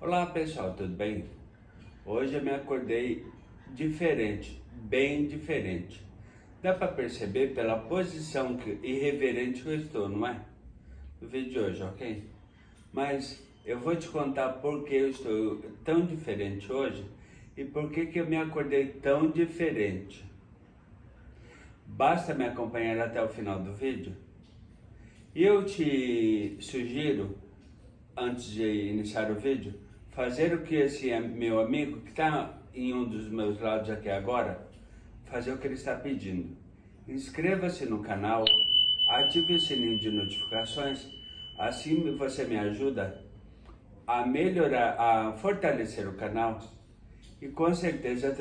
Olá pessoal, tudo bem? Hoje eu me acordei diferente, bem diferente. Dá para perceber pela posição irreverente que eu estou, não é? No vídeo de hoje, ok? Mas eu vou te contar por que eu estou tão diferente hoje e por que eu me acordei tão diferente. Basta me acompanhar até o final do vídeo. E eu te sugiro, antes de iniciar o vídeo, fazer o que esse meu amigo, que está em um dos meus lados aqui agora, fazer o que ele está pedindo. Inscreva-se no canal, ative o sininho de notificações, assim você me ajuda a melhorar, a fortalecer o canal e com certeza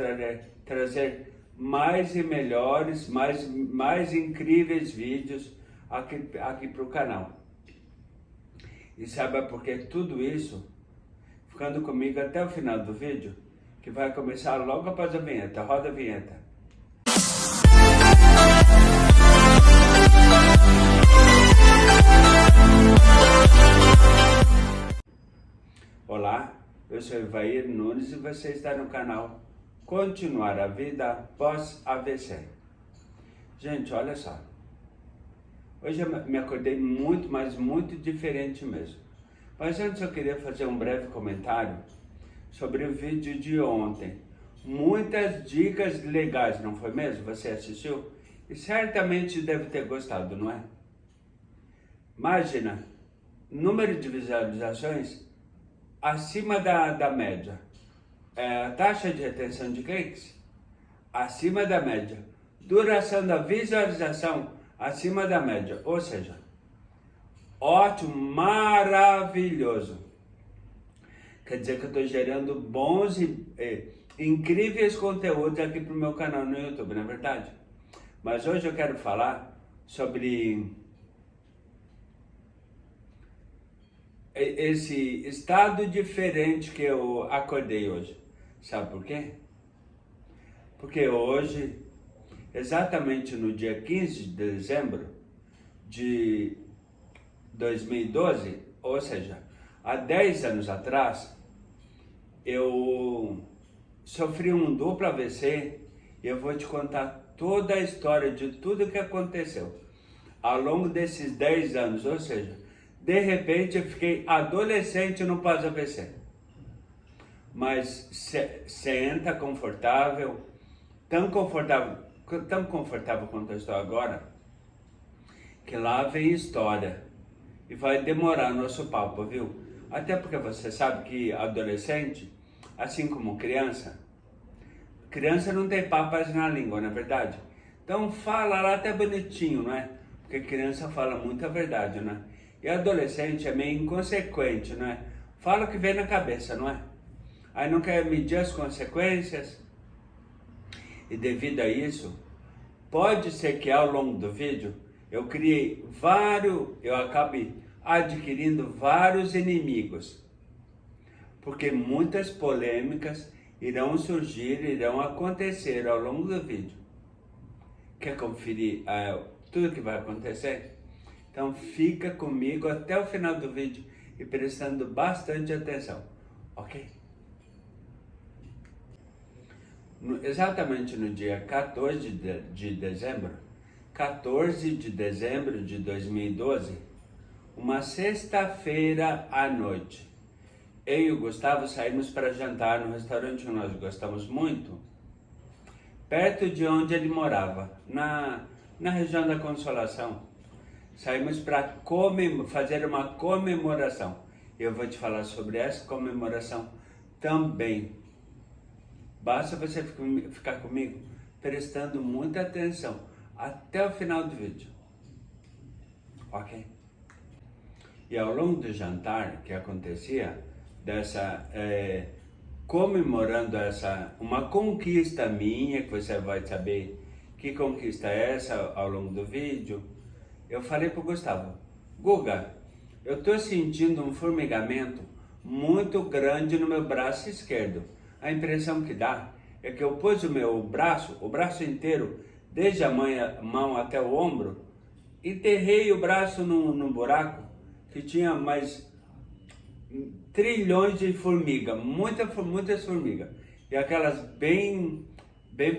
trazer mais e melhores, mais incríveis vídeos aqui para o canal. E saiba por que tudo isso, ficando comigo até o final do vídeo, que vai começar logo após a vinheta. Roda a vinheta. Olá, eu sou Ivair Nunes e você está no canal Continuar a Vida Pós AVC. Gente, olha só. Hoje eu me acordei muito, mas muito diferente mesmo. Mas antes eu queria fazer um breve comentário sobre o vídeo de ontem. Muitas dicas legais, não foi mesmo? Você assistiu? E certamente deve ter gostado, não é? Imagina, número de visualizações acima da média. Taxa de retenção de cliques acima da média. Duração da visualização acima da média, ou seja, ótimo, maravilhoso. Quer dizer que eu estou gerando bons e incríveis conteúdos aqui para o meu canal no YouTube, não é verdade? Mas hoje eu quero falar sobre esse estado diferente que eu acordei hoje. Sabe por quê? Porque hoje, exatamente no dia 15 de dezembro de 2012, ou seja, há 10 anos atrás, eu sofri um duplo AVC e eu vou te contar toda a história de tudo que aconteceu ao longo desses 10 anos, ou seja, de repente eu fiquei adolescente no pós-AVC. Mas senta confortável, tão confortável quanto eu estou agora, que lá vem história. E vai demorar nosso papo, viu? Até porque você sabe que adolescente, assim como criança não tem papas na língua, não é verdade? Então fala lá até bonitinho, não é? Porque criança fala muita verdade, não é? E adolescente é meio inconsequente, não é? Fala o que vem na cabeça, não é? Aí não quer medir as consequências. E devido a isso, pode ser que ao longo do vídeo eu acabe adquirindo vários inimigos. Porque muitas polêmicas irão surgir, irão acontecer ao longo do vídeo. Quer conferir tudo que vai acontecer? Então fica comigo até o final do vídeo e prestando bastante atenção, ok? Exatamente no dia 14 de dezembro de 2012, uma sexta-feira à noite, eu e o Gustavo saímos para jantar no restaurante que nós gostamos muito, perto de onde ele morava, na região da Consolação. Saímos para fazer uma comemoração. Eu vou te falar sobre essa comemoração também. Basta você ficar comigo, prestando muita atenção até o final do vídeo, ok? E ao longo do jantar que acontecia, comemorando uma conquista minha, que você vai saber que conquista é essa ao longo do vídeo, eu falei pro Gustavo: Guga, eu tô sentindo um formigamento muito grande no meu braço esquerdo. A impressão que dá é que eu pus o meu o braço inteiro, desde a mão até o ombro, enterrei o braço num buraco que tinha mais trilhões de formigas, muitas formigas. E aquelas bem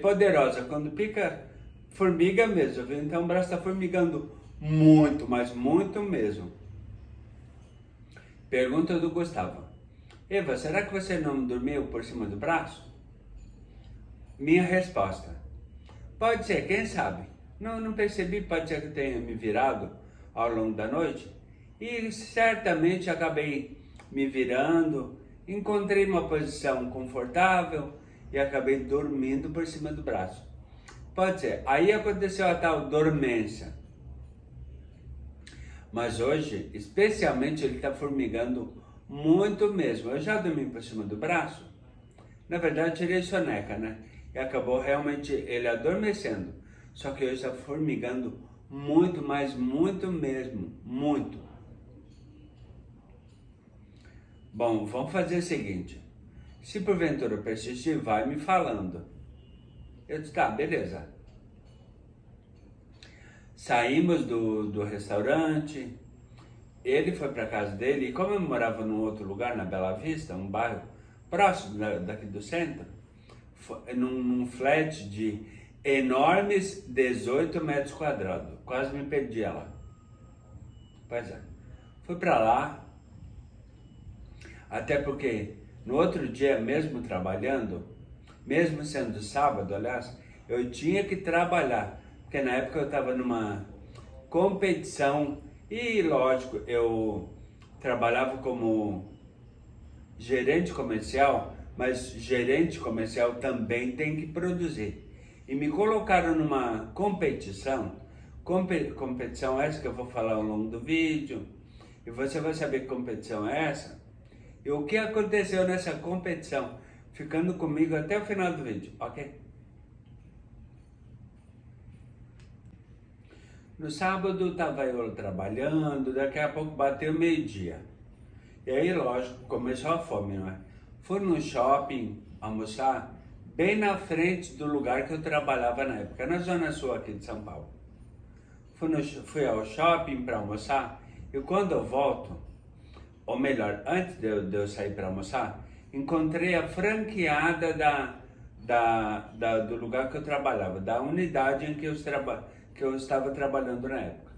poderosas, quando pica formiga mesmo, viu? Então o braço está formigando muito, mas muito mesmo. Pergunta do Gustavo. Eva, será que você não dormiu por cima do braço? Minha resposta. Pode ser, quem sabe? Não percebi, pode ser que eu tenha me virado ao longo da noite. E certamente acabei me virando, encontrei uma posição confortável e acabei dormindo por cima do braço. Pode ser. Aí aconteceu a tal dormência. Mas hoje, especialmente, ele está formigando muito mesmo. Eu já dormi por cima do braço. Na verdade, tirei soneca, né? E acabou realmente ele adormecendo. Só que hoje está formigando muito, mas muito mesmo. Muito. Bom, vamos fazer o seguinte. Se porventura persistir, vai me falando. Eu disse, tá, beleza. Saímos do restaurante, ele foi para casa dele, e como eu morava num outro lugar, na Bela Vista, um bairro próximo daqui do centro, num flat de enormes 18 metros quadrados, quase me perdi lá. Pois é, fui para lá, até porque no outro dia, mesmo trabalhando, mesmo sendo sábado, aliás, eu tinha que trabalhar, porque na época eu estava numa competição e, lógico, eu trabalhava como gerente comercial, mas gerente comercial também tem que produzir. E me colocaram numa competição, competição essa que eu vou falar ao longo do vídeo, e você vai saber que competição é essa, e o que aconteceu nessa competição, ficando comigo até o final do vídeo, ok? No sábado estava eu trabalhando, daqui a pouco bateu meio-dia. E aí, lógico, começou a fome, não é? Fui no shopping almoçar, bem na frente do lugar que eu trabalhava na época, na Zona Sul aqui de São Paulo. Fui ao shopping para almoçar, e quando eu volto, ou melhor, antes de eu sair para almoçar, encontrei a franqueada do lugar que eu trabalhava, da unidade em que eu estava trabalhando na época.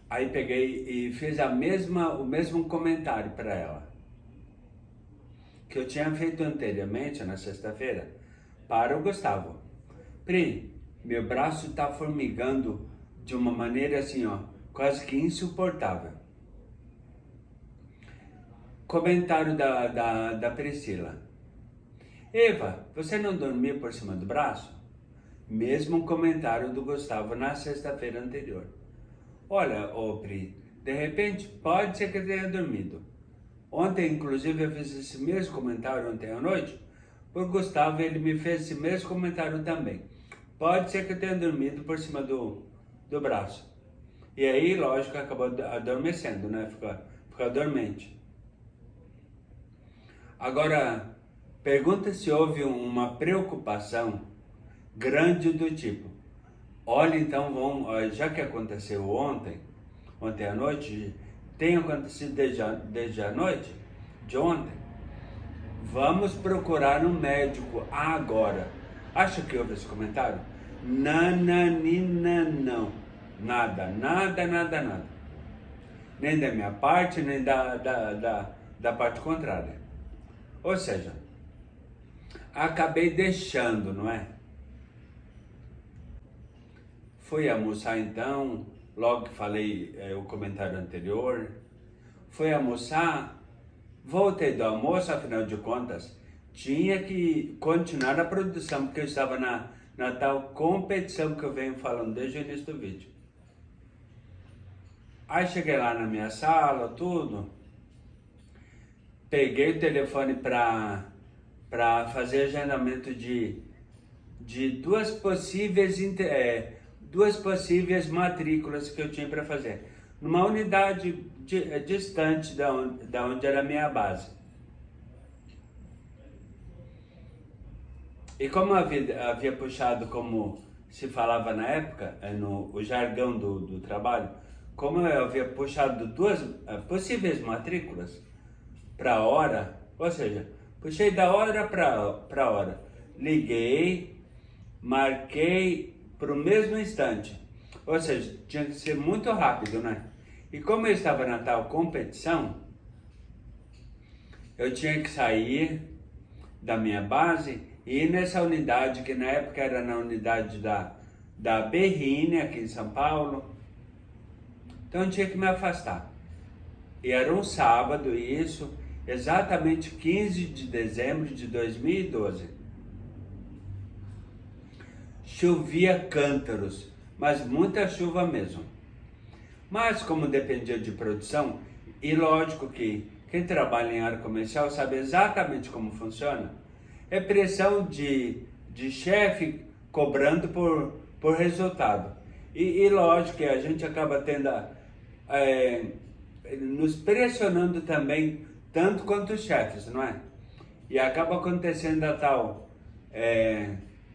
Aí peguei e fiz o mesmo comentário para ela, que eu tinha feito anteriormente, na sexta-feira, para o Gustavo. Pri, meu braço está formigando de uma maneira assim, ó, quase que insuportável. Comentário da Priscila. Eva, você não dormiu por cima do braço? Mesmo comentário do Gustavo na sexta-feira anterior. Olha, ô Pri, de repente pode ser que eu tenha dormido. Ontem, inclusive, eu fiz esse mesmo comentário ontem à noite. Por Gustavo, ele me fez esse mesmo comentário também. Pode ser que eu tenha dormido por cima do braço. E aí, lógico, acabou adormecendo, né? Fica dormente. Agora, pergunta se houve uma preocupação grande do tipo, olha, então, já que aconteceu ontem à noite, tem acontecido desde a noite de ontem, vamos procurar um médico agora. Acha que houve esse comentário? Nananina, não. Nada. Nem da minha parte, nem da parte contrária. Ou seja, acabei deixando, não é? Fui almoçar então, logo que falei o comentário anterior. Fui almoçar, voltei do almoço, afinal de contas, tinha que continuar a produção, porque eu estava na tal competição que eu venho falando desde o início do vídeo. Aí cheguei lá na minha sala, tudo. Peguei o telefone para fazer agendamento de duas possíveis matrículas que eu tinha para fazer, numa unidade distante da onde era a minha base. E como havia puxado, como se falava na época, o jargão do trabalho, como eu havia puxado duas possíveis matrículas para hora, ou seja, puxei da hora para hora, liguei, marquei para o mesmo instante, ou seja, tinha que ser muito rápido, né? E como eu estava na tal competição, eu tinha que sair da minha base e ir nessa unidade, que na época era na unidade da Berrini, aqui em São Paulo. Então eu tinha que me afastar. E era um sábado isso, exatamente 15 de dezembro de 2012. Chovia cântaros, mas muita chuva mesmo. Mas como dependia de produção, e lógico que quem trabalha em área comercial sabe exatamente como funciona, é pressão de chefe cobrando por resultado. E lógico que a gente acaba tendo, nos pressionando também, tanto quanto os chefes, não é? E acaba acontecendo a tal,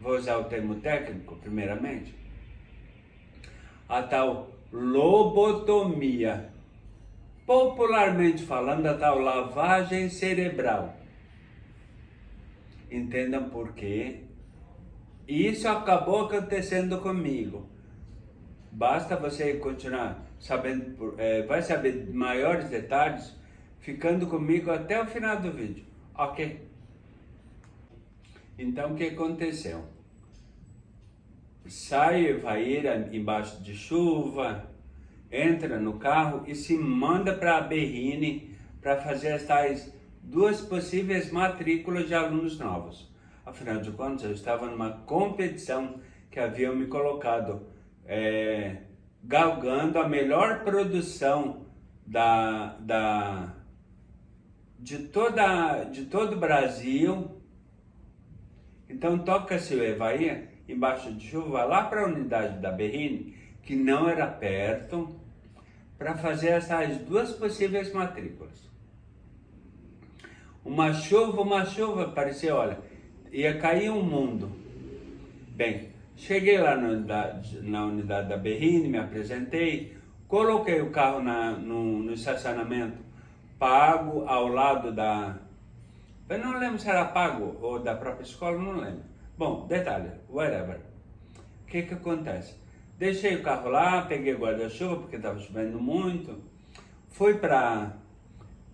vou usar o termo técnico primeiramente, a tal lobotomia, popularmente falando, a tal lavagem cerebral. Entendam por quê? Isso acabou acontecendo comigo. Basta você continuar sabendo, vai saber maiores detalhes ficando comigo até o final do vídeo, ok? Então o que aconteceu? Sai Evaíra embaixo de chuva, entra no carro e se manda para a Berrini para fazer as tais duas possíveis matrículas de alunos novos. Afinal de contas, eu estava numa competição que haviam me colocado, galgando a melhor produção de todo o Brasil. Então toca-se o Evaí embaixo de chuva lá para a unidade da Berrini, que não era perto, para fazer essas duas possíveis matrículas. Uma chuva, parecia, olha, ia cair um mundo. Bem, cheguei lá na unidade da Berrini, me apresentei, coloquei o carro no estacionamento pago ao lado eu não lembro se era pago ou da própria escola, não lembro. Bom, detalhe, whatever. O que acontece? Deixei o carro lá, peguei guarda-chuva, porque estava chovendo muito, fui para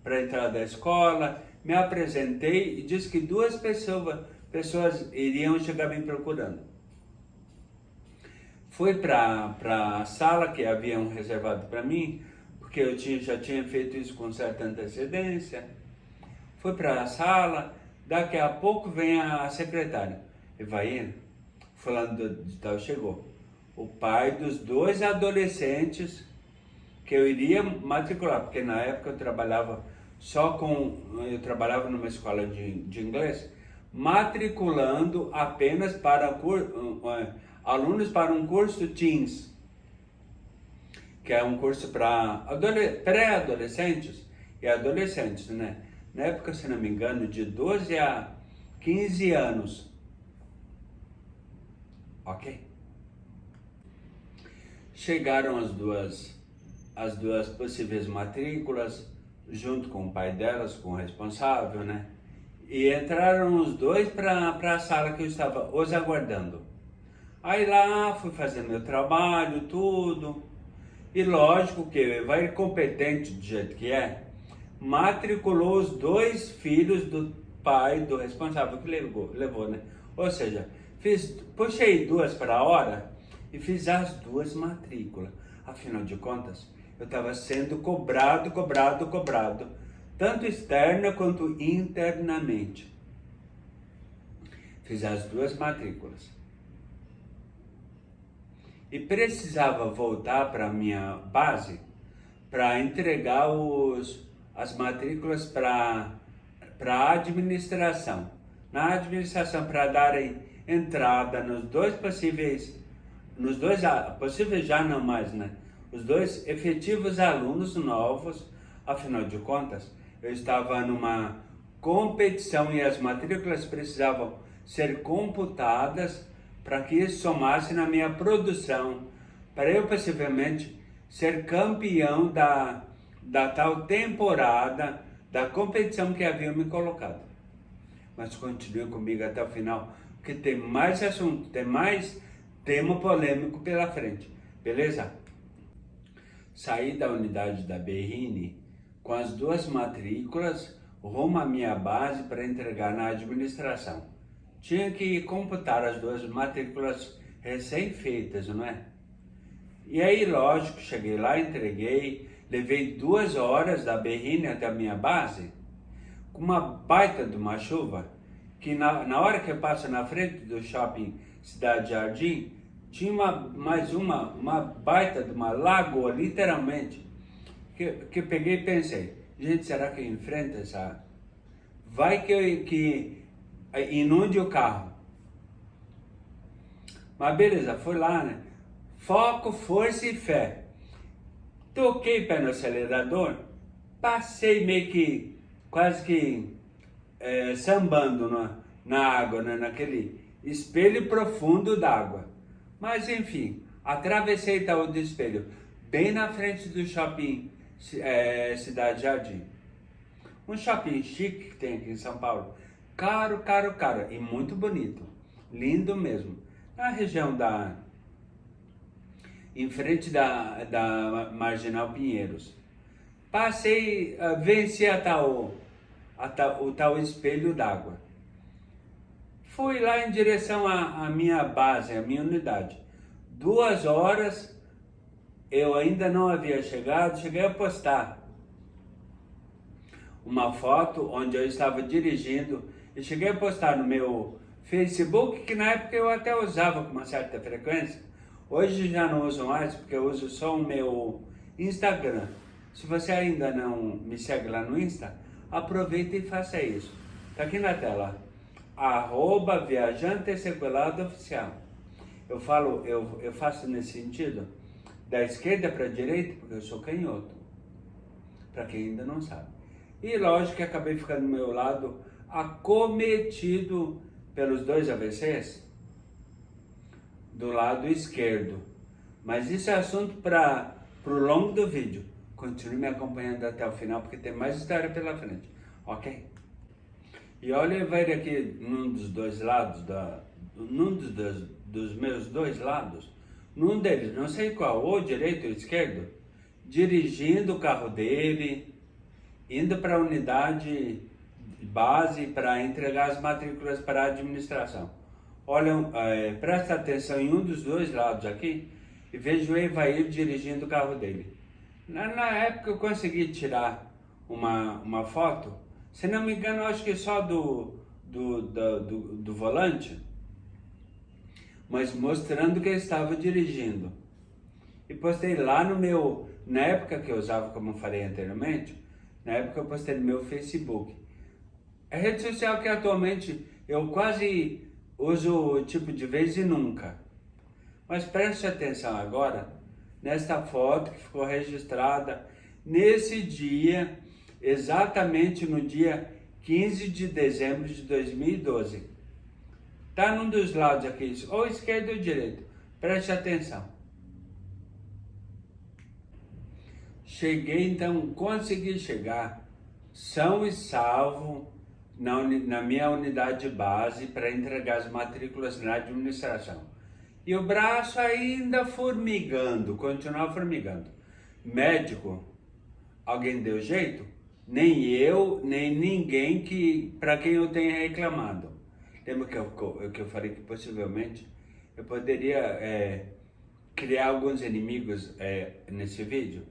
a entrada da escola, me apresentei e disse que duas pessoas iriam chegar me procurando. Fui para a sala que haviam reservado para mim, porque eu já tinha feito isso com certa antecedência. Fui para a sala, daqui a pouco vem a secretária. Evaí, fulano de tal chegou. O pai dos dois adolescentes que eu iria matricular, porque na época eu trabalhava numa escola de inglês, matriculando apenas para alunos para um curso Teens, que é um curso para pré-adolescentes e adolescentes, né? Na época, se não me engano, de 12 a 15 anos. Ok? Chegaram as duas possíveis matrículas, junto com o pai delas, com o responsável, né? E entraram os dois para a sala que eu estava os aguardando. Aí lá fui fazer meu trabalho, tudo. E lógico que vai competente do jeito que é, matriculou os dois filhos do pai do responsável que levou, né? Ou seja, puxei duas para a hora e fiz as duas matrículas. Afinal de contas, eu estava sendo cobrado, tanto externa quanto internamente. Fiz as duas matrículas. E precisava voltar para a minha base para entregar as matrículas para a administração. Na administração, para darem entrada nos dois possíveis já não mais, né? Os dois efetivos alunos novos. Afinal de contas, eu estava numa competição e as matrículas precisavam ser computadas para que isso somasse na minha produção, para eu possivelmente ser campeão da tal temporada, da competição que haviam me colocado. Mas continue comigo até o final, porque tem mais assunto, tem mais tema polêmico pela frente, beleza? Saí da unidade da Berrini com as 2 matrículas rumo à minha base para entregar na administração. Tinha que computar as 2 matrículas recém-feitas, não é? E aí, lógico, cheguei lá, entreguei, levei 2 horas da Berrini até a minha base, com uma baita de uma chuva, que na hora que eu passo na frente do shopping Cidade Jardim, tinha uma baita de uma lagoa, literalmente, que eu peguei e pensei, gente, será que eu enfrento essa... Vai que inunde o carro. Mas beleza, fui lá, né? Foco, força e fé. Toquei pé no acelerador, passei meio que, quase que sambando na água, né? Naquele espelho profundo d'água. Mas enfim, atravessei tal do espelho, bem na frente do shopping Cidade Jardim. Um shopping chique que tem aqui em São Paulo. Caro, caro, caro e muito bonito. Lindo mesmo. Na região em frente da Marginal Pinheiros. Passei, venci o tal espelho d'água. Fui lá em direção à minha base, à minha unidade. 2 horas, eu ainda não havia chegado, cheguei a postar uma foto onde eu estava dirigindo e cheguei a postar no meu Facebook, que na época eu até usava com uma certa frequência. Hoje já não uso mais, porque eu uso só o meu Instagram. Se você ainda não me segue lá no Insta, aproveita e faça isso. Tá aqui na tela, @viajantesequelado_oficial. Eu faço nesse sentido, da esquerda para a direita, porque eu sou canhoto, para quem ainda não sabe. E lógico que acabei ficando do meu lado, acometido pelos 2 AVCs, do lado esquerdo. Mas isso é assunto para o longo do vídeo. Continue me acompanhando até o final, porque tem mais história pela frente, ok? E olha, eu vejo aqui num dos 2 lados, dos meus 2 lados, num deles, não sei qual, ou direito ou esquerdo, dirigindo o carro dele, indo para a unidade base para entregar as matrículas para a administração. Olha, presta atenção em um dos 2 lados aqui e vejo o Evair dirigindo o carro dele. Na época eu consegui tirar uma foto, se não me engano, acho que só do volante, mas mostrando que ele estava dirigindo. E postei lá na época que eu usava, como eu falei anteriormente, na época eu postei no meu Facebook. É rede social que atualmente eu quase uso tipo de vez e nunca. Mas preste atenção agora nesta foto que ficou registrada nesse dia, exatamente no dia 15 de dezembro de 2012. Tá num dos lados aqui, ou esquerdo ou direito. Preste atenção. Cheguei, então, consegui chegar são e salvo na minha unidade base para entregar as matrículas na administração. E o braço ainda formigando, continuava formigando. Médico, alguém deu jeito? Nem eu, nem ninguém para quem eu tenha reclamado. Lembra que eu falei que possivelmente eu poderia criar alguns inimigos nesse vídeo?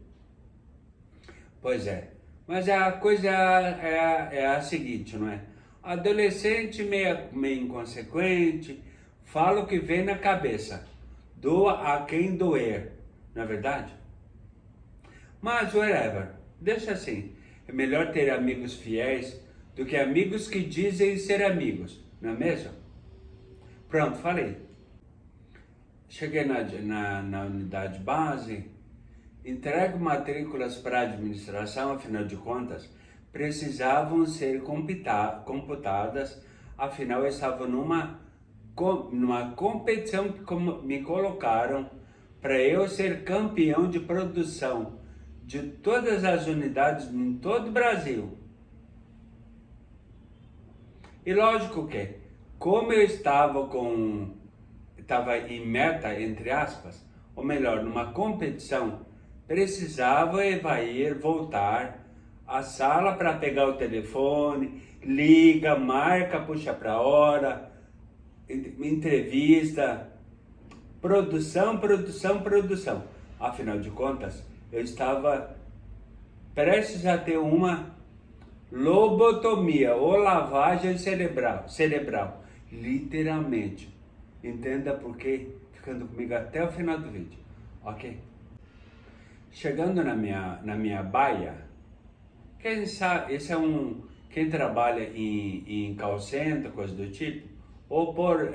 Pois é, mas a coisa é a seguinte, não é? Adolescente meio inconsequente, fala o que vem na cabeça, doa a quem doer, não é verdade? Mas whatever, deixa assim, é melhor ter amigos fiéis do que amigos que dizem ser amigos, não é mesmo? Pronto, falei. Cheguei na unidade base, entrego matrículas para a administração, afinal de contas, precisavam ser computadas, afinal eu estava numa competição que me colocaram para eu ser campeão de produção de todas as unidades em todo o Brasil. E lógico que, como eu estava em meta, entre aspas, ou melhor, numa competição, precisava voltar à sala para pegar o telefone, liga, marca, puxa para hora, entrevista, produção. Afinal de contas, eu estava prestes a ter uma lobotomia ou lavagem cerebral, literalmente. Entenda por quê, ficando comigo até o final do vídeo, ok? Chegando na minha baia, quem sabe, quem trabalha em call center, coisa do tipo, ou por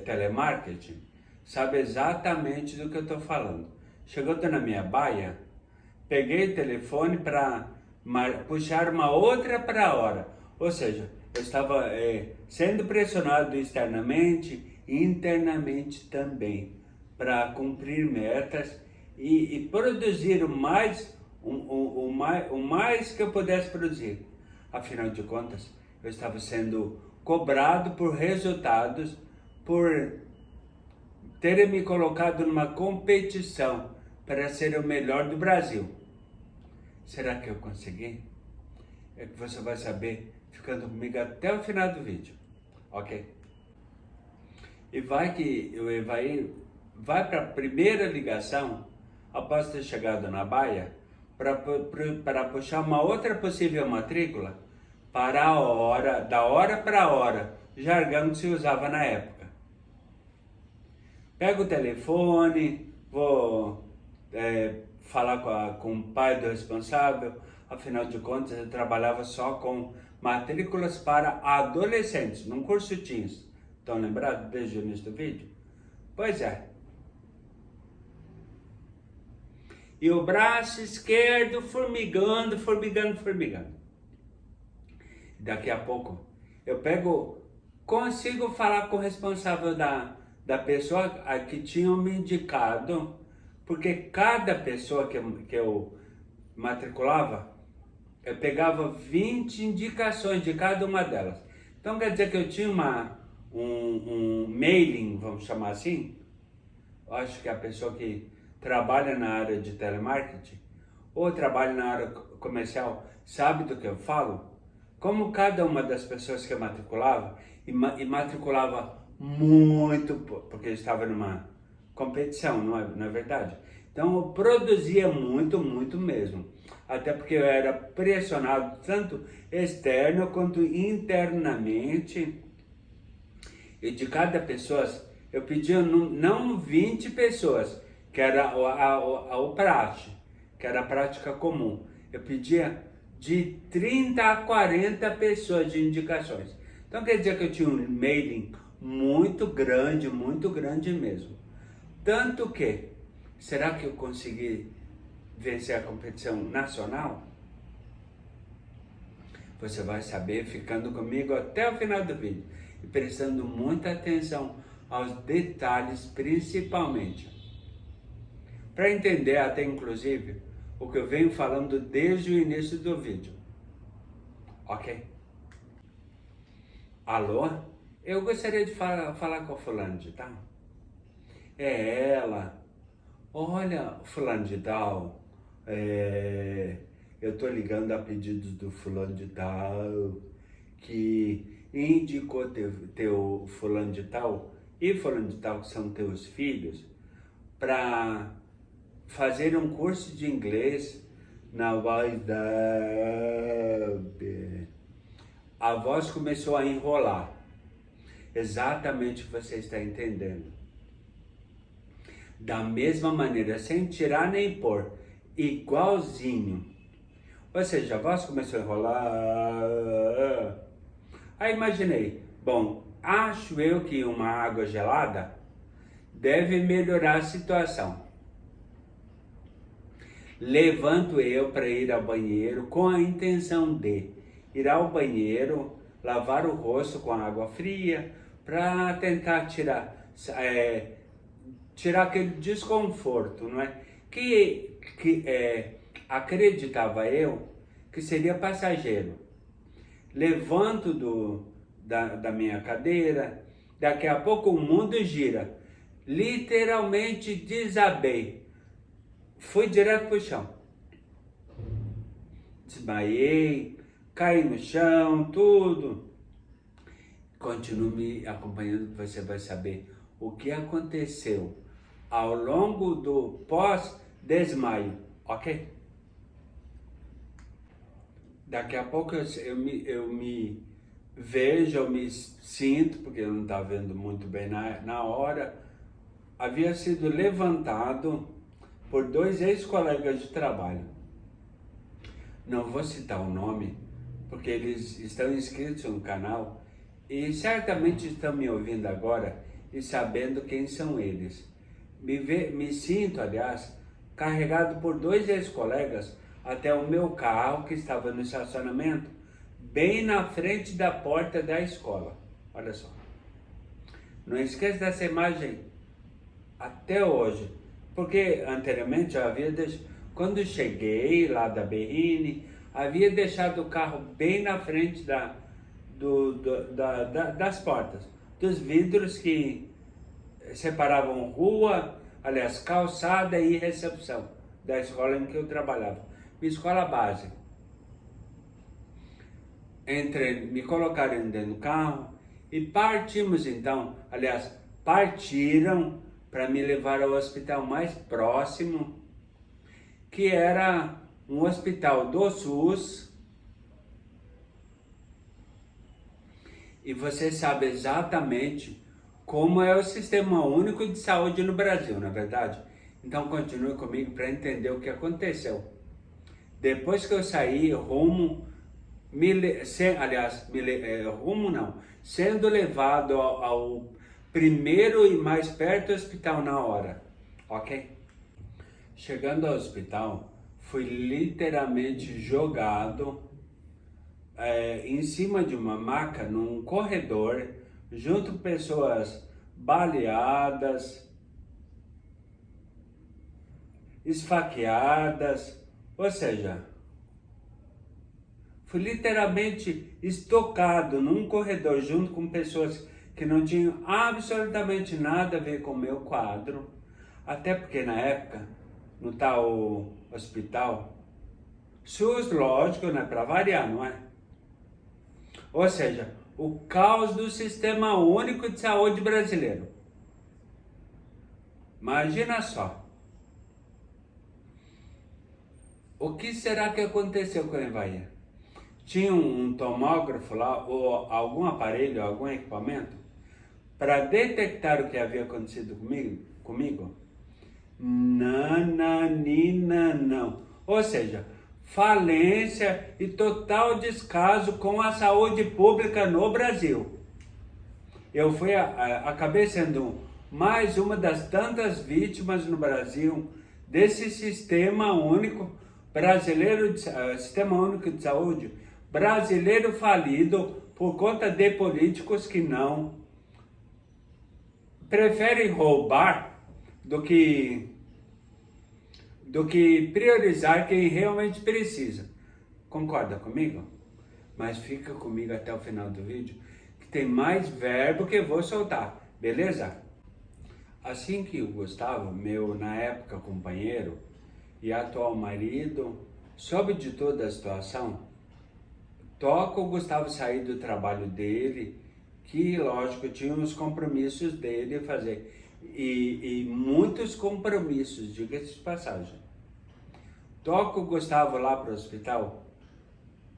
telemarketing, sabe exatamente do que eu estou falando. Chegando na minha baia, peguei o telefone para puxar uma outra para hora, ou seja, eu estava sendo pressionado externamente e internamente também, para cumprir metas e produzir o mais que eu pudesse produzir. Afinal de contas, eu estava sendo cobrado por resultados, por terem me colocado numa competição para ser o melhor do Brasil. Será que eu consegui? É que você vai saber ficando comigo até o final do vídeo, ok? E vai para a primeira ligação, após ter chegado na baia, para puxar uma outra possível matrícula para a hora, da hora para a hora, jargão que se usava na época. Pego o telefone, vou falar com o pai do responsável, afinal de contas eu trabalhava só com matrículas para adolescentes, num curso Teens. Estão lembrados desde o início do vídeo? Pois é. E o braço esquerdo formigando. Daqui a pouco eu consigo falar com o responsável da pessoa que tinham me indicado, porque cada pessoa que eu matriculava, eu pegava 20 indicações de cada uma delas. Então quer dizer que eu tinha um mailing, vamos chamar assim. Eu acho que a pessoa que trabalha na área de telemarketing ou trabalha na área comercial sabe do que eu falo. Como cada uma das pessoas que eu matriculava, e matriculava muito, porque eu estava numa competição, não é verdade? Então eu produzia muito mesmo. Até porque eu era pressionado tanto externo quanto internamente. E de cada pessoa, eu pedia não 20 pessoas, que era o praxe, que era a prática comum. Eu pedia de 30 a 40 pessoas de indicações. Então quer dizer que eu tinha um mailing muito grande mesmo. Tanto que, será que eu consegui vencer a competição nacional? Você vai saber ficando comigo até o final do vídeo e prestando muita atenção aos detalhes, principalmente, para entender até inclusive o que eu venho falando desde o início do vídeo, ok? Alô? Eu gostaria de falar com a fulano de tal. É ela. Olha, fulano de tal, eu tô ligando a pedidos do fulano de tal, que indicou teu fulano de tal e fulano de tal, que são teus filhos, para fazer um curso de inglês na voz da... A voz começou a enrolar. Exatamente o que você está entendendo. Da mesma maneira, sem tirar nem pôr, igualzinho. Ou seja, a voz começou a enrolar. Aí imaginei, bom, acho eu que uma água gelada deve melhorar a situação. Levanto eu para ir ao banheiro com a intenção de ir ao banheiro, lavar o rosto com água fria, para tentar tirar, tirar aquele desconforto, não é? Acreditava eu que seria passageiro. Levanto da minha cadeira, daqui a pouco o mundo gira. Literalmente desabei. Fui direto pro chão. Desmaiei, caí no chão, tudo. Continue me acompanhando que você vai saber o que aconteceu ao longo do pós-desmaio, ok? Daqui a pouco eu me vejo, eu me sinto, porque eu não estava vendo muito bem na hora, havia sido levantado por 2 ex-colegas de trabalho. Não vou citar o nome, porque eles estão inscritos no canal e certamente estão me ouvindo agora e sabendo quem são eles. Me sinto, aliás, carregado por 2 ex-colegas até o meu carro, que estava no estacionamento, bem na frente da porta da escola. Olha só. Não esqueça dessa imagem até hoje, porque anteriormente eu havia quando cheguei lá da Berrine, havia deixado o carro bem na frente das portas, dos vidros que separavam rua, aliás, calçada e recepção da escola em que eu trabalhava, minha escola base. Me colocaram dentro do carro e partimos então, aliás, partiram para me levar ao hospital mais próximo, que era um hospital do SUS. E você sabe exatamente como é o Sistema Único de Saúde no Brasil, não é verdade? Então continue comigo para entender o que aconteceu. Depois que eu saí sendo levado ao primeiro e mais perto hospital na hora, ok? Chegando ao hospital, fui literalmente jogado em cima de uma maca, num corredor, junto com pessoas baleadas, esfaqueadas, ou seja, fui literalmente estocado num corredor junto com pessoas que não tinham absolutamente nada a ver com o meu quadro, até porque na época, no tal hospital, SUS, lógico, né, para variar, não é? Ou seja, o caos do Sistema Único de Saúde brasileiro. Imagina só. O que será que aconteceu com a Evair? Tinha um tomógrafo lá, ou algum aparelho, algum equipamento, para detectar o que havia acontecido comigo? Nananina, não. Ou seja, falência e total descaso com a saúde pública no Brasil. Eu acabei sendo mais uma das tantas vítimas no Brasil desse Sistema Único brasileiro, Sistema Único de Saúde brasileiro falido por conta de políticos que não preferem roubar do que priorizar quem realmente precisa. Concorda comigo? Mas fica comigo até o final do vídeo, que tem mais verbo que eu vou soltar, beleza? Assim que o Gustavo, meu na época companheiro e atual marido, soube de toda a situação, toca o Gustavo sair do trabalho dele, que lógico tinha os compromissos dele a fazer. E muitos compromissos, diga-se de passagem. Toca o Gustavo lá para o hospital,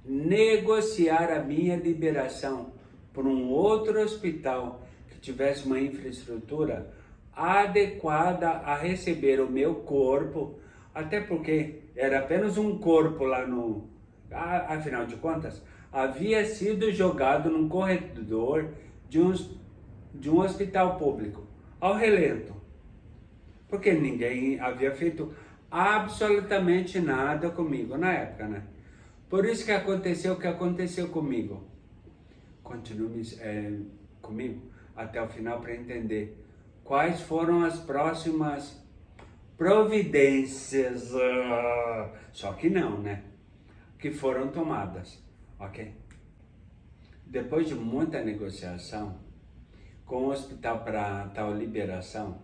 negociar a minha liberação para um outro hospital que tivesse uma infraestrutura adequada a receber o meu corpo, até porque era apenas um corpo lá afinal de contas, havia sido jogado num corredor de um hospital público, ao relento, porque ninguém havia feito absolutamente nada comigo na época, né? Por isso que aconteceu o que aconteceu comigo. Continue comigo até o final para entender quais foram as próximas providências, só que não, né? Que foram tomadas, ok? Depois de muita negociação com o hospital para tal liberação,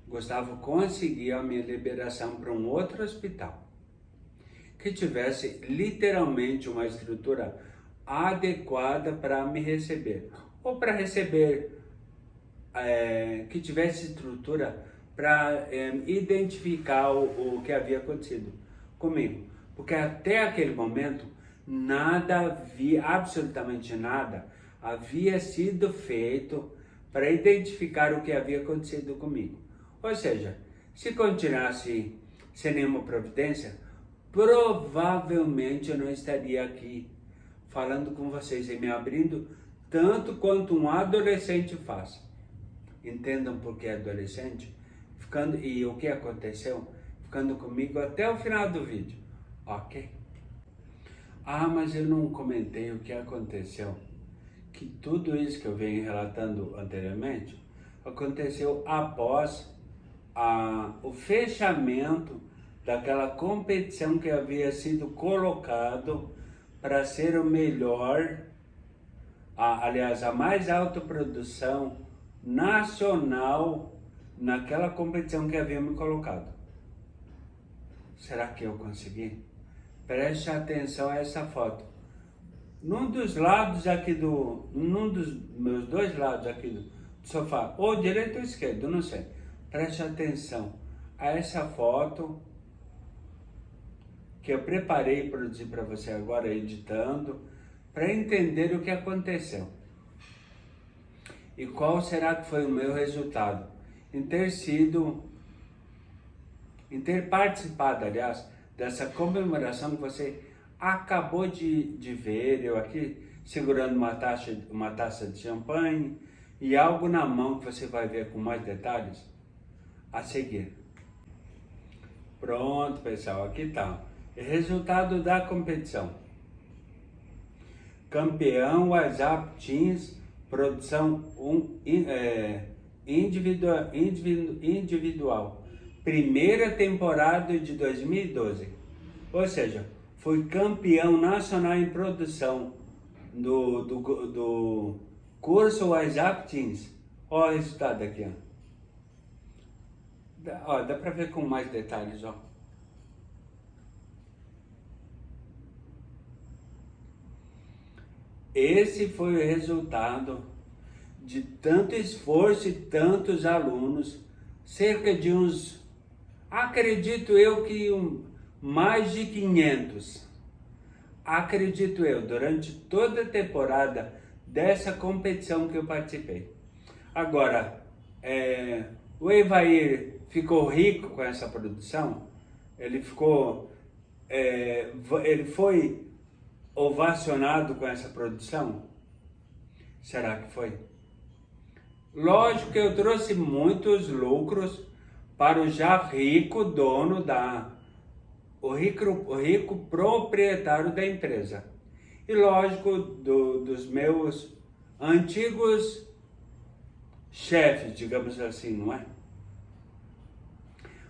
Gustavo conseguiu a minha liberação para um outro hospital que tivesse literalmente uma estrutura adequada para me receber, ou para receber, que tivesse estrutura para identificar o que havia acontecido comigo, porque até aquele momento nada havia, absolutamente nada havia sido feito para identificar o que havia acontecido comigo. Ou seja, se continuasse sem nenhuma providência, provavelmente eu não estaria aqui falando com vocês e me abrindo tanto quanto um adolescente faz. Entendam por que adolescente? E o que aconteceu? Ficando comigo até o final do vídeo, ok? Mas eu não comentei o que aconteceu. Que tudo isso que eu venho relatando anteriormente aconteceu após o fechamento daquela competição que havia sido colocado para ser o melhor, aliás, a mais alta produção nacional naquela competição que havia me colocado. Será que eu consegui? Preste atenção a essa foto. Num dos meus dois lados aqui do sofá, ou direito ou esquerdo, não sei. Preste atenção a essa foto que eu preparei e produzi para você agora, editando, para entender o que aconteceu. E qual será que foi o meu resultado? Em ter participado, aliás, dessa comemoração que você acabou de ver, eu aqui segurando uma taça de champanhe e algo na mão que você vai ver com mais detalhes a seguir. Pronto, pessoal, aqui está. Resultado da competição. Campeão WhatsApp Teams, produção individual. Primeira temporada de 2012. Ou seja, foi campeão nacional em produção do curso WhatsApp Teams. Olha o resultado aqui, ó. Dá para ver com mais detalhes, ó. Esse foi o resultado de tanto esforço e tantos alunos, cerca de acredito eu que mais de 500, acredito eu, durante toda a temporada dessa competição que eu participei. Agora, o Evair ficou rico com essa produção, ele foi ovacionado com essa produção? Será que foi? Lógico que eu trouxe muitos lucros para o já rico dono o rico proprietário da empresa. E lógico, dos meus antigos chefes, digamos assim, não é?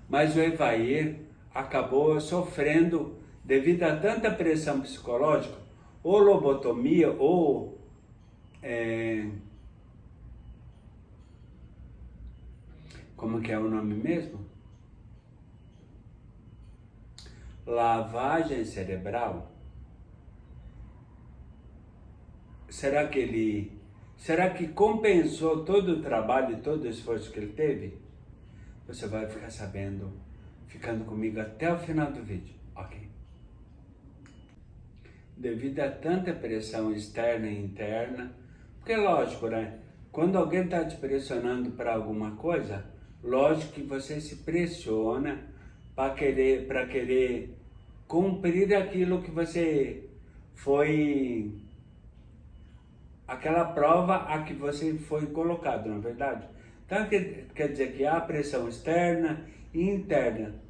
Mas o Evair acabou sofrendo, devido a tanta pressão psicológica, ou lobotomia, ou como que é o nome mesmo? Lavagem cerebral. Será que compensou todo o trabalho e todo o esforço que ele teve? Você vai ficar sabendo, ficando comigo até o final do vídeo, ok? Devido a tanta pressão externa e interna, porque lógico, né? Quando alguém está te pressionando para alguma coisa, lógico que você se pressiona para querer cumprir aquilo que você foi, aquela prova a que você foi colocado, não é verdade? Então quer dizer que há pressão externa e interna.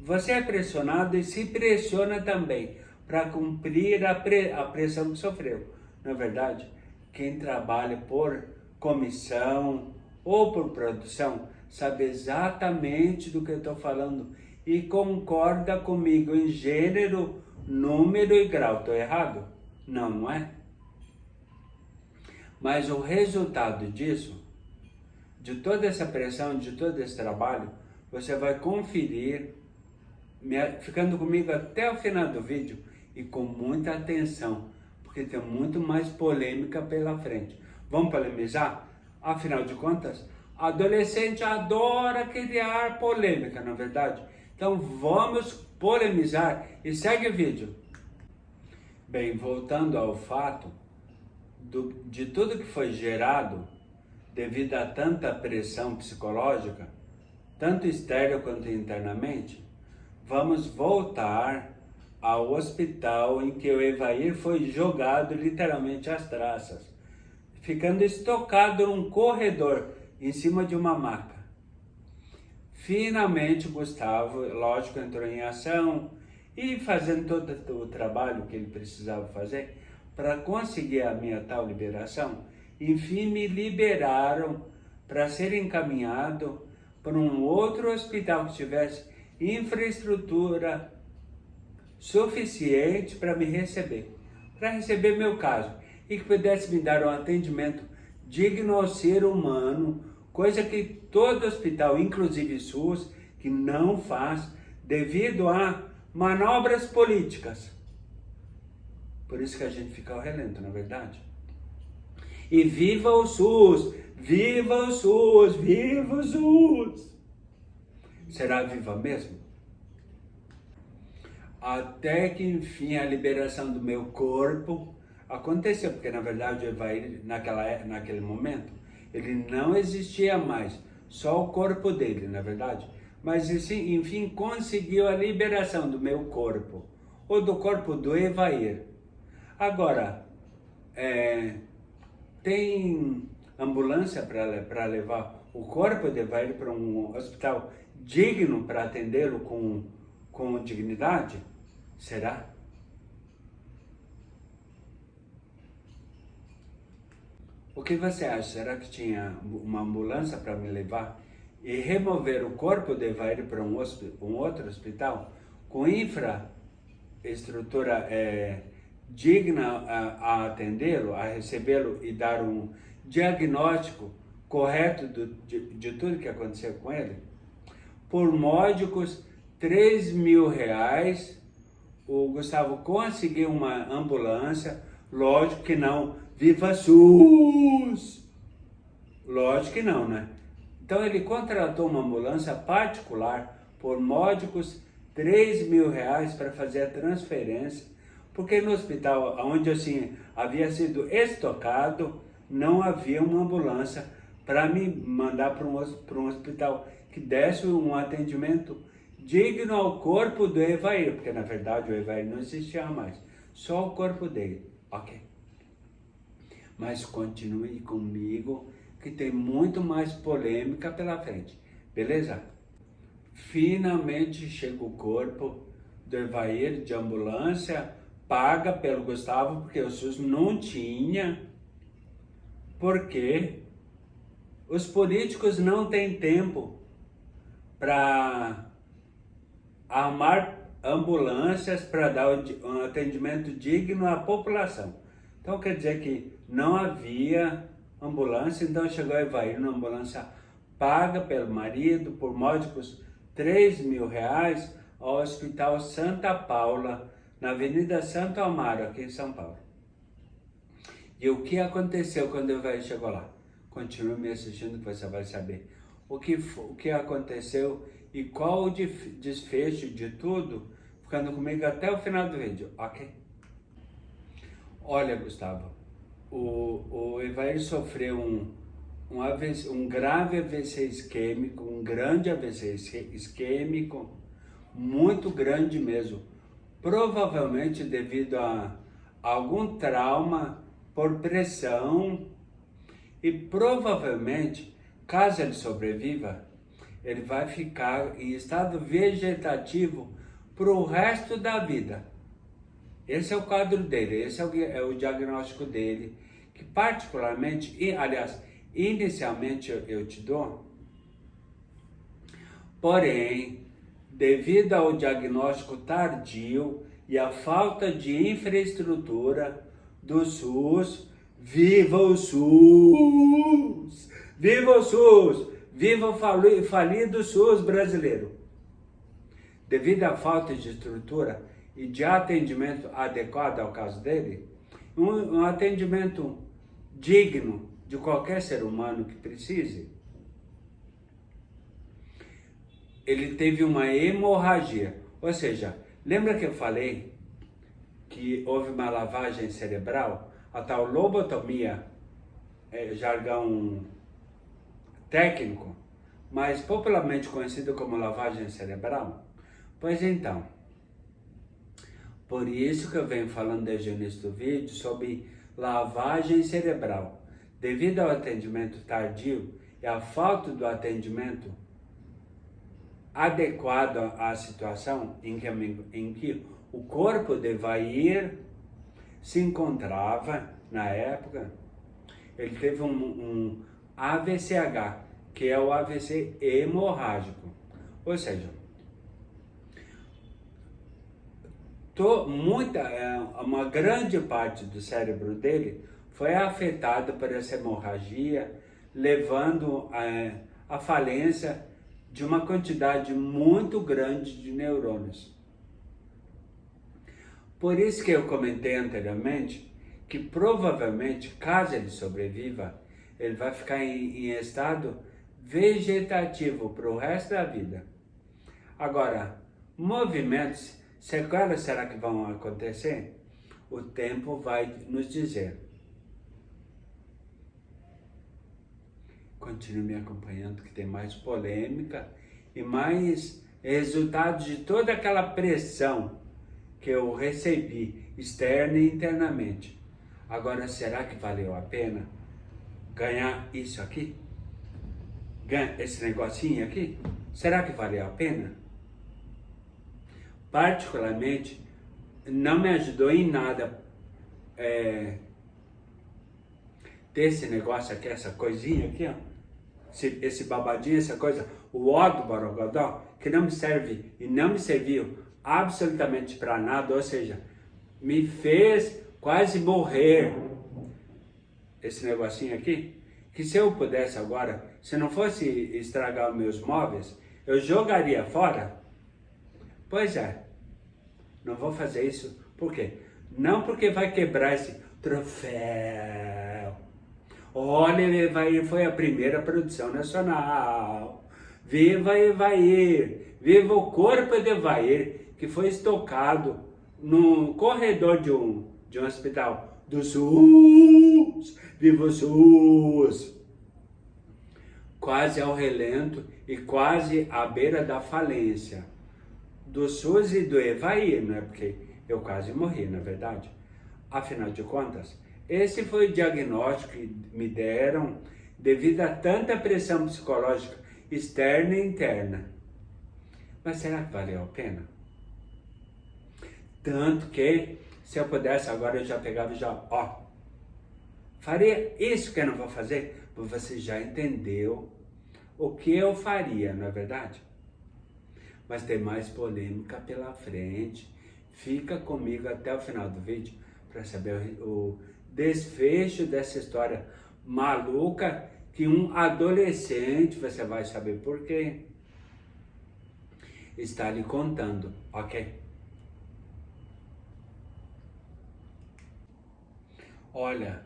Você é pressionado e se pressiona também para cumprir a pressão que sofreu. Na verdade, quem trabalha por comissão ou por produção sabe exatamente do que eu estou falando e concorda comigo em gênero, número e grau. Estou errado? Não, não é? Mas o resultado disso, de toda essa pressão, de todo esse trabalho, você vai conferir, ficando comigo até o final do vídeo e com muita atenção, porque tem muito mais polêmica pela frente. Vamos polemizar? Afinal de contas, adolescente adora criar polêmica, não é verdade? Então vamos polemizar e segue o vídeo. Bem, voltando ao fato de tudo que foi gerado devido a tanta pressão psicológica, tanto externa quanto internamente, vamos voltar ao hospital em que o Evair foi jogado literalmente às traças, ficando estocado num corredor em cima de uma maca. Finalmente Gustavo, lógico, entrou em ação e fazendo todo o trabalho que ele precisava fazer para conseguir a minha tal liberação. Enfim, me liberaram para ser encaminhado para um outro hospital que tivesse infraestrutura suficiente para me receber, para receber meu caso e que pudesse me dar um atendimento digno ao ser humano, coisa que todo hospital, inclusive SUS, que não faz devido a manobras políticas. Por isso que a gente fica ao relento, não é verdade? E viva o SUS! Viva o SUS! Viva o SUS! Será viva mesmo? Até que enfim a liberação do meu corpo aconteceu, porque na verdade o Evair, naquele momento, ele não existia mais, só o corpo dele, na verdade. Mas enfim conseguiu a liberação do meu corpo, ou do corpo do Evair. Agora, tem ambulância para levar o corpo do Evair para um hospital digno para atendê-lo com dignidade? Será? O que você acha? Será que tinha uma ambulância para me levar e remover o corpo de Evair para um outro hospital com infraestrutura digna a atendê-lo, a recebê-lo e dar um diagnóstico correto de tudo que aconteceu com ele? Por módicos R$3.000, o Gustavo conseguiu uma ambulância, lógico que não, viva SUS! Lógico que não, né? Então ele contratou uma ambulância particular por módicos R$3.000 para fazer a transferência, porque no hospital onde assim havia sido estocado, não havia uma ambulância para me mandar para um hospital que desse um atendimento digno ao corpo do Evair, porque na verdade o Evair não existia mais, só o corpo dele, ok? Mas continue comigo, que tem muito mais polêmica pela frente, beleza? Finalmente chega o corpo do Evair de ambulância, paga pelo Gustavo, porque o SUS não tinha, porque os políticos não têm tempo para armar ambulâncias para dar um atendimento digno à população. Então quer dizer que não havia ambulância, então chegou a Evair numa ambulância paga pelo marido por módicos R$3.000 ao Hospital Santa Paula, na Avenida Santo Amaro, aqui em São Paulo. E o que aconteceu quando o Evair chegou lá? Continue me assistindo que você vai saber o que aconteceu e qual o desfecho de tudo, ficando comigo até o final do vídeo, ok? Olha, Gustavo, o Evair sofreu um grave AVC isquêmico, um grande AVC isquêmico, muito grande mesmo, provavelmente devido a algum trauma por pressão e provavelmente, caso ele sobreviva, ele vai ficar em estado vegetativo para o resto da vida. Esse é o quadro dele, esse é o diagnóstico dele, que particularmente, aliás, inicialmente eu te dou, Porém, devido ao diagnóstico tardio e à falta de infraestrutura do SUS, viva o SUS! Viva o SUS! Viva o falido SUS brasileiro! Devido à falta de estrutura e de atendimento adequado ao caso dele, um atendimento digno de qualquer ser humano que precise, ele teve uma hemorragia. Ou seja, lembra que eu falei que houve uma lavagem cerebral? A tal lobotomia, jargão técnico, mas popularmente conhecido como lavagem cerebral? Pois então, por isso que eu venho falando desde o início do vídeo sobre lavagem cerebral. Devido ao atendimento tardio e à falta do atendimento adequado à situação em que o corpo de Evair se encontrava na época, ele teve um AVCH, que é o AVC hemorrágico. Ou seja, uma grande parte do cérebro dele foi afetada por essa hemorragia, levando à falência de uma quantidade muito grande de neurônios. Por isso que eu comentei anteriormente que provavelmente, caso ele sobreviva, ele vai ficar em estado vegetativo para o resto da vida. Agora, movimentos, sequelas será que vão acontecer? O tempo vai nos dizer. Continue me acompanhando, que tem mais polêmica e mais resultados de toda aquela pressão que eu recebi, externa e internamente. Agora, será que valeu a pena ganhar isso aqui? Ganhar esse negocinho aqui? Será que valeu a pena? Particularmente, não me ajudou em nada ter esse negócio aqui, essa coisinha aqui, ó. Esse babadinho, essa coisa, o ó do borogodó, que não me serve e não me serviu absolutamente para nada, ou seja, me fez quase morrer esse negocinho aqui, que se eu pudesse agora, se não fosse estragar os meus móveis, eu jogaria fora. Pois é, não vou fazer isso, por quê? Não porque vai quebrar esse troféu. Olha, Evair foi a primeira produção nacional. Viva Evair! Viva o corpo de Evair, que foi estocado no corredor de um hospital do SUS. Viva o SUS! Quase ao relento e quase à beira da falência do SUS e do Evair, não é? Porque eu quase morri, na verdade. Afinal de contas, esse foi o diagnóstico que me deram devido a tanta pressão psicológica externa e interna. Mas será que valeu a pena? Tanto que, se eu pudesse agora, eu já pegava e já, faria isso que eu não vou fazer, você já entendeu o que eu faria, não é verdade? Mas tem mais polêmica pela frente. Fica comigo até o final do vídeo para saber o desfecho dessa história maluca que um adolescente, você vai saber por quê, está lhe contando, ok? Olha,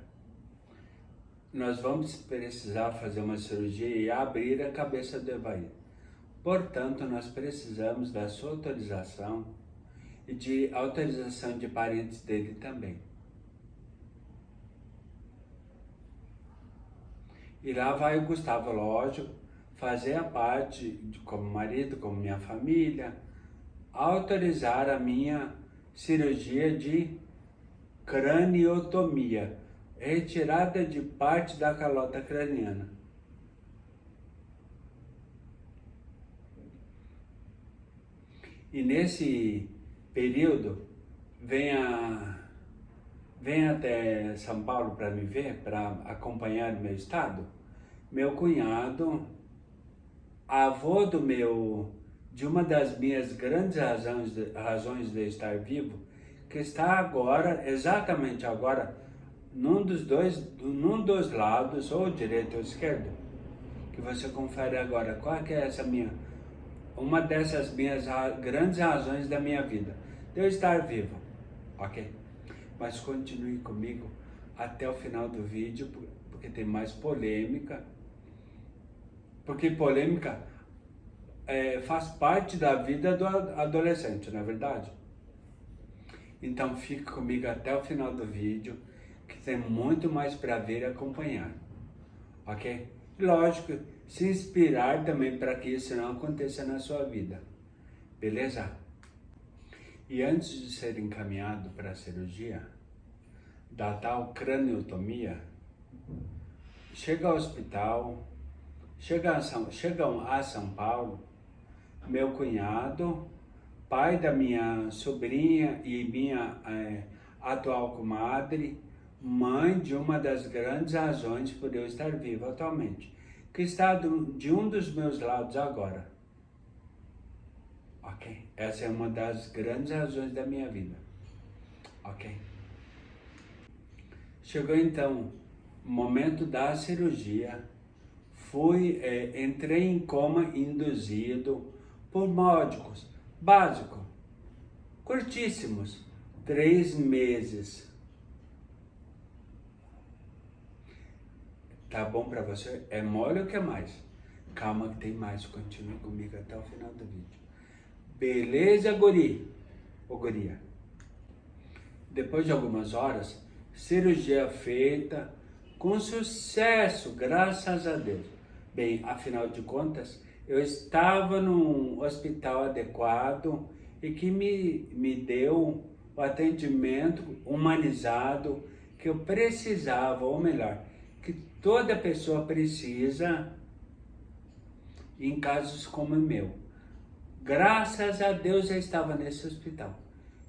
nós vamos precisar fazer uma cirurgia e abrir a cabeça do Evair. Portanto, nós precisamos da sua autorização e de autorização de parentes dele também. E lá vai o Gustavo, lógico, fazer a parte, como marido, como minha família, autorizar a minha cirurgia de craniotomia, retirada de parte da calota craniana. E nesse período, vem até São Paulo para me ver, para acompanhar o meu estado, meu cunhado avô de uma das minhas grandes razões de estar vivo, que está agora, exatamente agora, num dos lados, ou direito ou esquerdo, que você confere agora. Qual que é uma dessas minhas grandes razões da minha vida? De eu estar vivo, ok? Mas continue comigo até o final do vídeo, porque tem mais polêmica. Porque polêmica faz parte da vida do adolescente, não é verdade? Então fique comigo até o final do vídeo, que tem muito mais para ver e acompanhar, ok? E lógico, se inspirar também para que isso não aconteça na sua vida, beleza? E antes de ser encaminhado para a cirurgia, da tal craniotomia, chega ao hospital, chegam a São Paulo, meu cunhado, pai da minha sobrinha e minha atual comadre, mãe de uma das grandes razões por eu estar vivo atualmente, que está de um dos meus lados agora. Ok? Essa é uma das grandes razões da minha vida. Ok? Chegou então o momento da cirurgia. Entrei em coma induzido por médicos básicos, curtíssimos, 3 meses. Tá bom para você? É mole ou quer mais? Calma que tem mais, continue comigo até o final do vídeo. Beleza, guri? Ô guria. Depois de algumas horas, cirurgia feita com sucesso, graças a Deus. Bem, afinal de contas, eu estava num hospital adequado e que me deu o atendimento humanizado que eu precisava, ou melhor, que toda pessoa precisa em casos como o meu. Graças a Deus eu estava nesse hospital,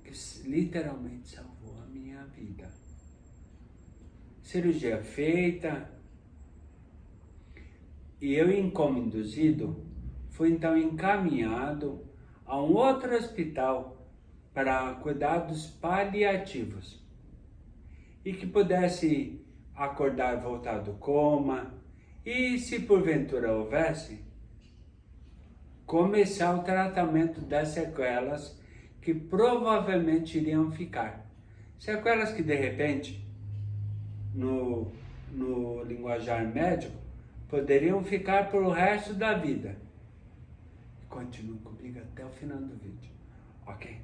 que literalmente salvou a minha vida. Cirurgia feita, e eu em coma induzido, fui então encaminhado a um outro hospital para cuidados paliativos e que pudesse acordar, voltar do coma e, se porventura houvesse, começar o tratamento das sequelas que provavelmente iriam ficar. Sequelas que de repente, no linguajar médico, poderiam ficar para o resto da vida. Continue comigo até o final do vídeo, ok?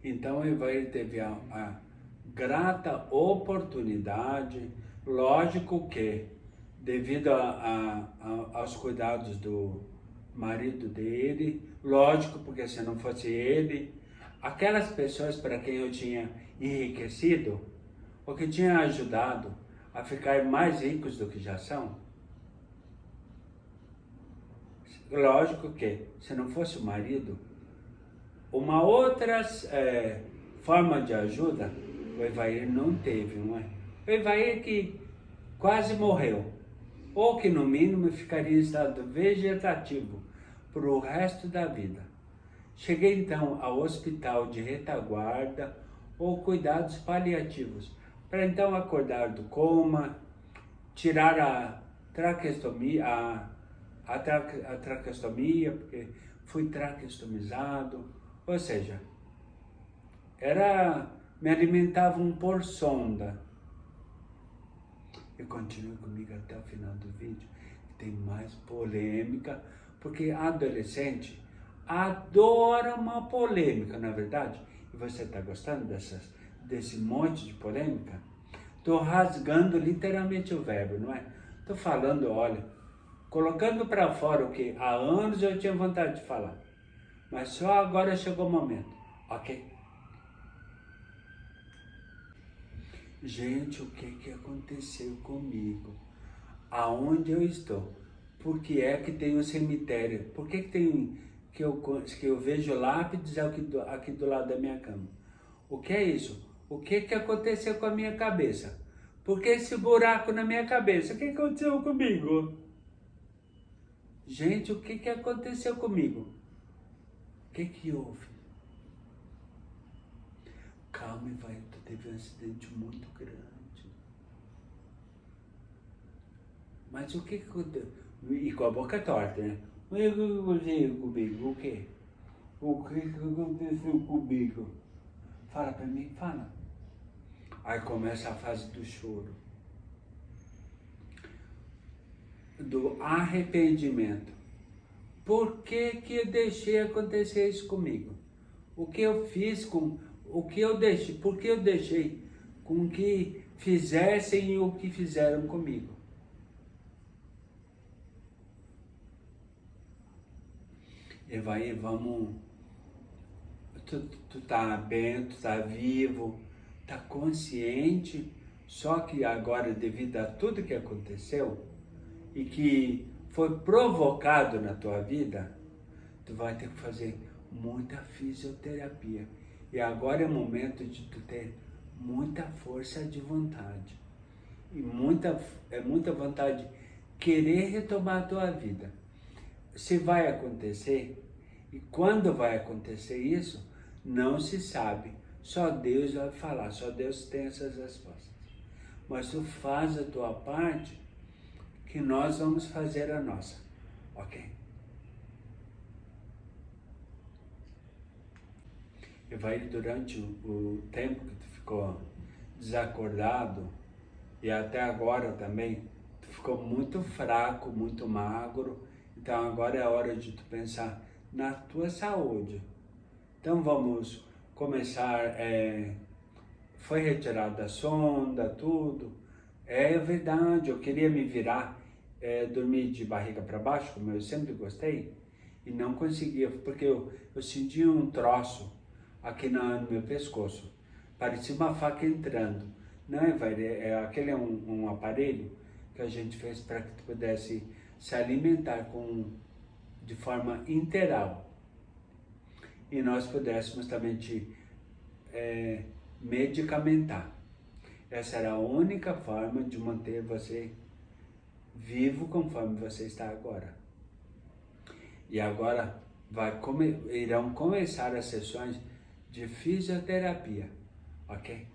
Então ele teve a grata oportunidade, lógico que, devido aos cuidados do marido dele, lógico, porque se não fosse ele, aquelas pessoas para quem eu tinha enriquecido, ou que tinha ajudado a ficar mais ricos do que já são, lógico que, se não fosse o marido, uma outra forma de ajuda, o Evair não teve, não é? O Evair que quase morreu, ou que no mínimo ficaria em estado vegetativo para o resto da vida. Cheguei então ao hospital de retaguarda ou cuidados paliativos, para então acordar do coma, tirar a traqueostomia, porque fui traqueostomizado, ou seja, me alimentavam por sonda. E continue comigo até o final do vídeo, tem mais polêmica, porque adolescente adora uma polêmica, não é verdade? E você está gostando desse monte de polêmica? Estou rasgando literalmente o verbo, não é? Estou falando, olha, colocando para fora o que há anos eu tinha vontade de falar, mas só agora chegou o momento, ok? Gente, o que aconteceu comigo? Aonde eu estou? Por que é que tem um cemitério? Por que que eu vejo lápides aqui do lado da minha cama? O que é isso? O que aconteceu com a minha cabeça? Por que esse buraco na minha cabeça? O que aconteceu comigo? Gente, o que aconteceu comigo? O que houve? Calma, vai, tu teve um acidente muito grande. Mas o que aconteceu? E com a boca torta, né? O que aconteceu comigo? O quê? O que aconteceu comigo? Fala pra mim, fala. Aí começa a fase do choro, do arrependimento. Por que eu deixei acontecer isso comigo? O que eu fiz com... O que eu deixei? Por que eu deixei com que fizessem o que fizeram comigo? E vai, vamos... Tu tá bem, tu tá vivo, tá consciente, só que agora, devido a tudo que aconteceu e que foi provocado na tua vida, tu vai ter que fazer muita fisioterapia. E agora é o momento de tu ter muita força de vontade. E muita vontade de querer retomar a tua vida. Se vai acontecer, e quando vai acontecer isso, não se sabe. Só Deus vai falar, só Deus tem essas respostas. Mas tu faz a tua parte, que nós vamos fazer a nossa, ok? E vai durante o tempo que tu ficou desacordado, e até agora também, tu ficou muito fraco, muito magro, então agora é a hora de tu pensar na tua saúde. Então vamos começar, foi retirada a sonda, tudo. É verdade, eu queria me virar, dormir de barriga para baixo, como eu sempre gostei, e não conseguia, porque eu sentia um troço aqui no meu pescoço, parecia uma faca entrando. Não é, vai, aquele é um aparelho que a gente fez para que tu pudesse se alimentar de forma integral. E nós pudéssemos também te medicamentar. Essa era a única forma de manter você vivo conforme você está agora. E agora irão começar as sessões de fisioterapia, ok?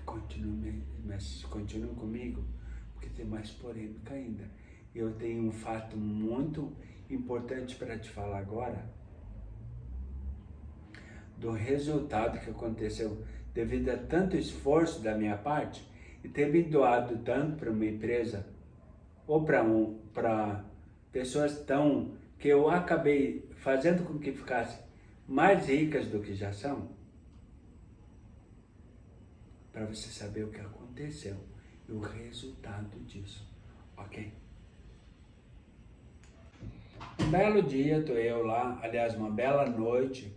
Continue comigo, porque tem mais polêmica ainda. Eu tenho um fato muito importante para te falar agora, do resultado que aconteceu devido a tanto esforço da minha parte e ter me doado tanto para uma empresa ou para pessoas que eu acabei fazendo com que ficassem mais ricas do que já são, para você saber o que aconteceu e o resultado disso, ok? Um belo dia, tô eu lá, aliás, uma bela noite,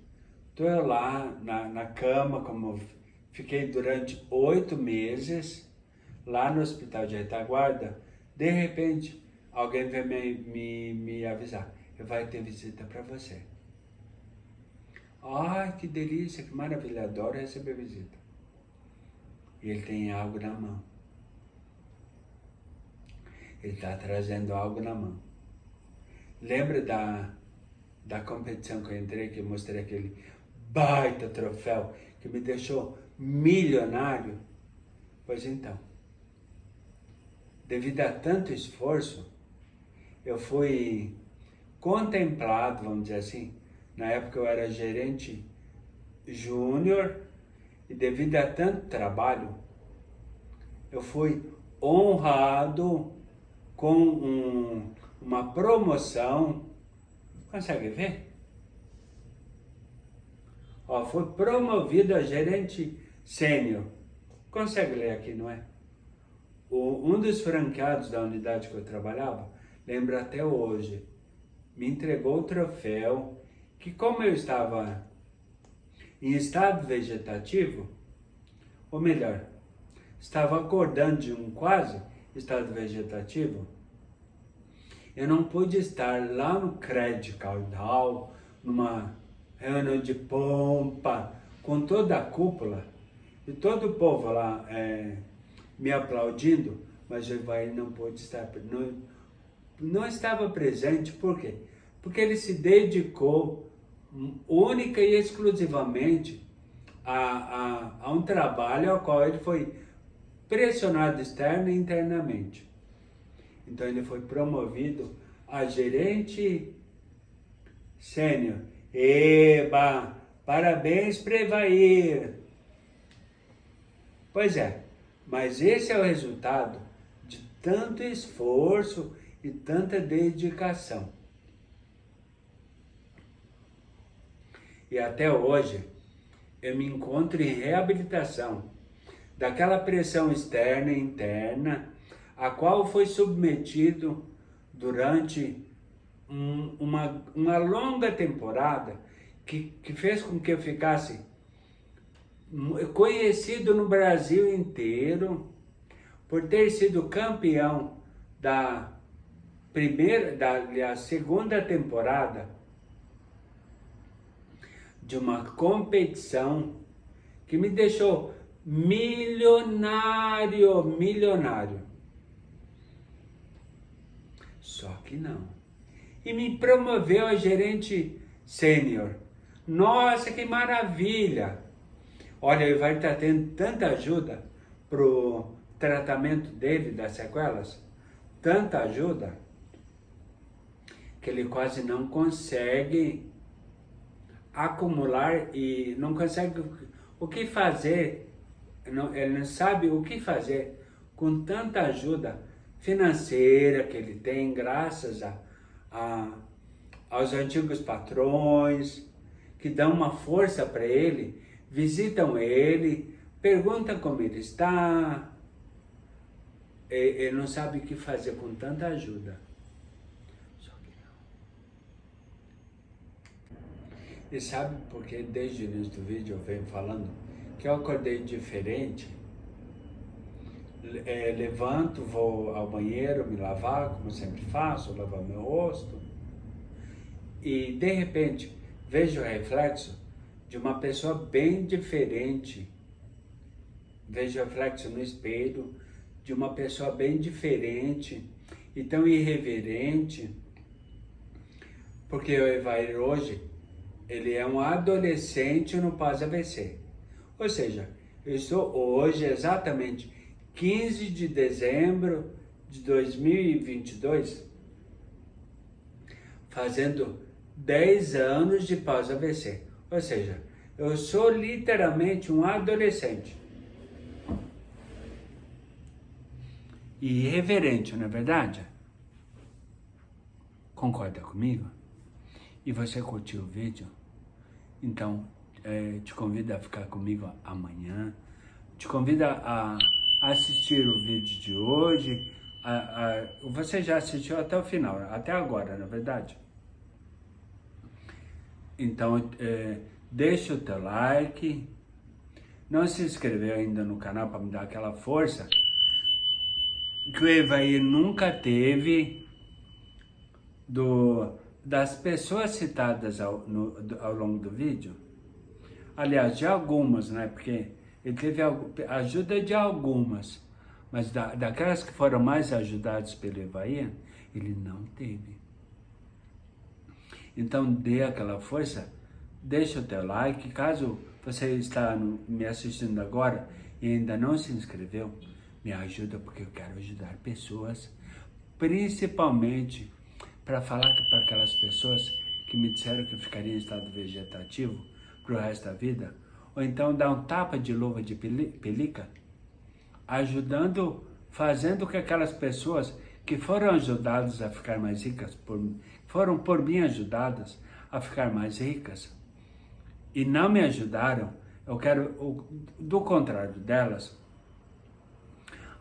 tô eu lá na cama, como eu fiquei durante 8 meses, lá no hospital de Retaguarda. De repente, alguém veio me avisar, vai ter visita para você. Ai, que delícia, que maravilha, adoro receber visita. E ele tem algo na mão. Ele está trazendo algo na mão. Lembra da competição que eu entrei, que eu mostrei aquele baita troféu que me deixou milionário? Pois então, devido a tanto esforço, eu fui contemplado, vamos dizer assim. Na época eu era gerente júnior e devido a tanto trabalho, eu fui honrado com uma promoção. Consegue ver? Ó, foi promovido a gerente sênior. Consegue ler aqui, não é? Um dos franqueados da unidade que eu trabalhava, lembra até hoje, me entregou o troféu, que como eu estava em estado vegetativo, ou melhor, estava acordando de um quase estado vegetativo, eu não pude estar lá no Credit Caudal, numa reunião de pompa, com toda a cúpula, e todo o povo lá me aplaudindo, mas o Evair não pôde estar, não estava presente, por quê? Porque ele se dedicou única e exclusivamente a um trabalho ao qual ele foi pressionado externa e internamente. Então ele foi promovido a gerente sênior. Eba! Parabéns para Evair! Pois é, mas esse é o resultado de tanto esforço e tanta dedicação. E até hoje eu me encontro em reabilitação daquela pressão externa e interna a qual foi submetido durante uma longa temporada que fez com que eu ficasse conhecido no Brasil inteiro por ter sido campeão da segunda temporada de uma competição que me deixou milionário. Só que não. E me promoveu a gerente sênior. Nossa, que maravilha! Olha, ele vai estar tendo tanta ajuda pro tratamento dele das sequelas, tanta ajuda, que ele quase não consegue acumular e não consegue o que fazer, ele não sabe o que fazer com tanta ajuda financeira que ele tem, graças aos antigos patrões, que dão uma força para ele, visitam ele, perguntam como ele está. Ele não sabe o que fazer com tanta ajuda. Só que não. E sabe por que desde o início do vídeo eu venho falando que eu acordei diferente? Levanto, vou ao banheiro, me lavar, como eu sempre faço, lavar meu rosto. E de repente vejo o reflexo de uma pessoa bem diferente. Vejo o reflexo no espelho de uma pessoa bem diferente e tão irreverente, porque o Evair hoje, ele é um adolescente no pós-AVC. Ou seja, eu estou hoje, exatamente 15 de dezembro de 2022, fazendo 10 anos de pós-AVC. Ou seja, eu sou literalmente um adolescente. E irreverente, não é verdade? Concorda comigo? E você curtiu o vídeo? Então, te convido a ficar comigo amanhã. Te convido a assistir o vídeo de hoje. Você já assistiu até o final, até agora, não é verdade? Então, deixa o teu like. Não se inscreveu ainda no canal para me dar aquela força que o Evair nunca teve das pessoas citadas ao longo do vídeo. Aliás, de algumas, né? Porque ele teve ajuda de algumas, mas daquelas que foram mais ajudadas pelo Evair, ele não teve. Então dê aquela força, deixa o teu like. Caso você está me assistindo agora e ainda não se inscreveu, me ajuda, porque eu quero ajudar pessoas, principalmente para falar para aquelas pessoas que me disseram que eu ficaria em estado vegetativo para o resto da vida, ou então dar um tapa de luva de pelica, ajudando, fazendo que aquelas pessoas que foram ajudadas a ficar mais ricas, foram por mim ajudadas a ficar mais ricas, e não me ajudaram, eu quero, do contrário delas,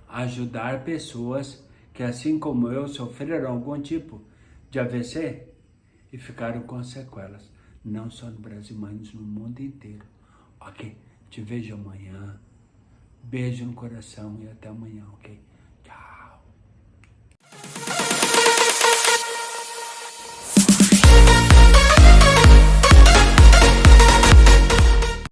ajudar pessoas que, assim como eu, sofreram algum tipo de AVC e ficaram com sequelas, não só no Brasil, mas no mundo inteiro. Ok? Te vejo amanhã. Beijo no coração e até amanhã, ok?